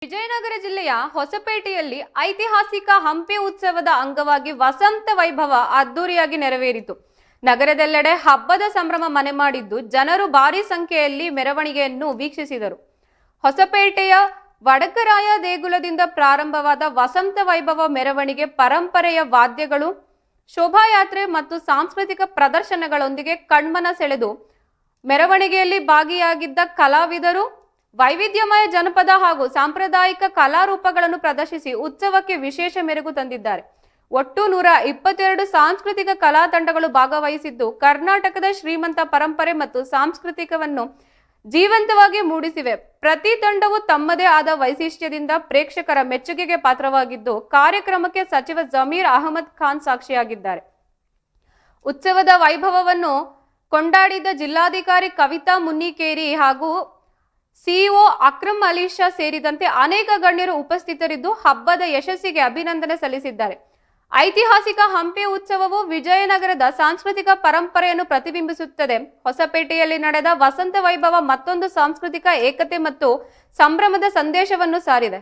ವಿಜಯನಗರ ಜಿಲ್ಲೆಯ ಹೊಸಪೇಟೆಯಲ್ಲಿ ಐತಿಹಾಸಿಕ ಹಂಪಿ ಉತ್ಸವದ ಅಂಗವಾಗಿ ವಸಂತ ವೈಭವ ಅದ್ದೂರಿಯಾಗಿ ನೆರವೇರಿತು. ನಗರದೆಲ್ಲೆಡೆ ಹಬ್ಬದ ಸಂಭ್ರಮ ಮನೆ ಮಾಡಿದ್ದು ಜನರು ಭಾರಿ ಸಂಖ್ಯೆಯಲ್ಲಿ ಮೆರವಣಿಗೆಯನ್ನು ವೀಕ್ಷಿಸಿದರು. ಹೊಸಪೇಟೆಯ ವಡಕರಾಯ ದೇಗುಲದಿಂದ ಪ್ರಾರಂಭವಾದ ವಸಂತ ವೈಭವ ಮೆರವಣಿಗೆ ಪರಂಪರೆಯ ವಾದ್ಯಗಳು, ಶೋಭಾಯಾತ್ರೆ ಮತ್ತು ಸಾಂಸ್ಕೃತಿಕ ಪ್ರದರ್ಶನಗಳೊಂದಿಗೆ ಕಣ್ಮನ ಸೆಳೆದು ಮೆರವಣಿಗೆಯಲ್ಲಿ ಭಾಗಿಯಾಗಿದ್ದ ಕಲಾವಿದರು ವೈವಿಧ್ಯಮಯ ಜನಪದ ಹಾಗೂ ಸಾಂಪ್ರದಾಯಿಕ ಕಲಾರೂಪಗಳನ್ನು ಪ್ರದರ್ಶಿಸಿ ಉತ್ಸವಕ್ಕೆ ವಿಶೇಷ ಮೆರುಗು ತಂದಿದ್ದಾರೆ. ಒಟ್ಟು 122 ಸಾಂಸ್ಕೃತಿಕ ಕಲಾ ತಂಡಗಳು ಭಾಗವಹಿಸಿದ್ದು ಕರ್ನಾಟಕದ ಶ್ರೀಮಂತ ಪರಂಪರೆ ಮತ್ತು ಸಾಂಸ್ಕೃತಿಕವನ್ನು ಜೀವಂತವಾಗಿ ಮೂಡಿಸಿವೆ. ಪ್ರತಿ ತಂಡವು ತಮ್ಮದೇ ಆದ ವೈಶಿಷ್ಟ್ಯದಿಂದ ಪ್ರೇಕ್ಷಕರ ಮೆಚ್ಚುಗೆಗೆ ಪಾತ್ರವಾಗಿದ್ದು ಕಾರ್ಯಕ್ರಮಕ್ಕೆ ಸಚಿವ ಜಮೀರ್ ಅಹಮದ್ ಖಾನ್ ಸಾಕ್ಷಿಯಾಗಿದ್ದಾರೆ. ಉತ್ಸವದ ವೈಭವವನ್ನು ಕೊಂಡಾಡಿದ ಜಿಲ್ಲಾಧಿಕಾರಿ ಕವಿತಾ ಮುನ್ನಿಕೇರಿ ಹಾಗೂ ಸಿಇಒ ಅಕ್ರಮ್ ಅಲಿ ಶಾ ಸೇರಿದಂತೆ ಅನೇಕ ಗಣ್ಯರು ಉಪಸ್ಥಿತರಿದ್ದು ಹಬ್ಬದ ಯಶಸ್ಸಿಗೆ ಅಭಿನಂದನೆ ಸಲ್ಲಿಸಿದ್ದಾರೆ. ಐತಿಹಾಸಿಕ ಹಂಪಿ ಉತ್ಸವವು ವಿಜಯನಗರದ ಸಾಂಸ್ಕೃತಿಕ ಪರಂಪರೆಯನ್ನು ಪ್ರತಿಬಿಂಬಿಸುತ್ತದೆ. ಹೊಸಪೇಟೆಯಲ್ಲಿ ನಡೆದ ವಸಂತ ವೈಭವ ಮತ್ತೊಂದು ಸಾಂಸ್ಕೃತಿಕ ಏಕತೆ ಮತ್ತು ಸಂಭ್ರಮದ ಸಂದೇಶವನ್ನು ಸಾರಿದೆ.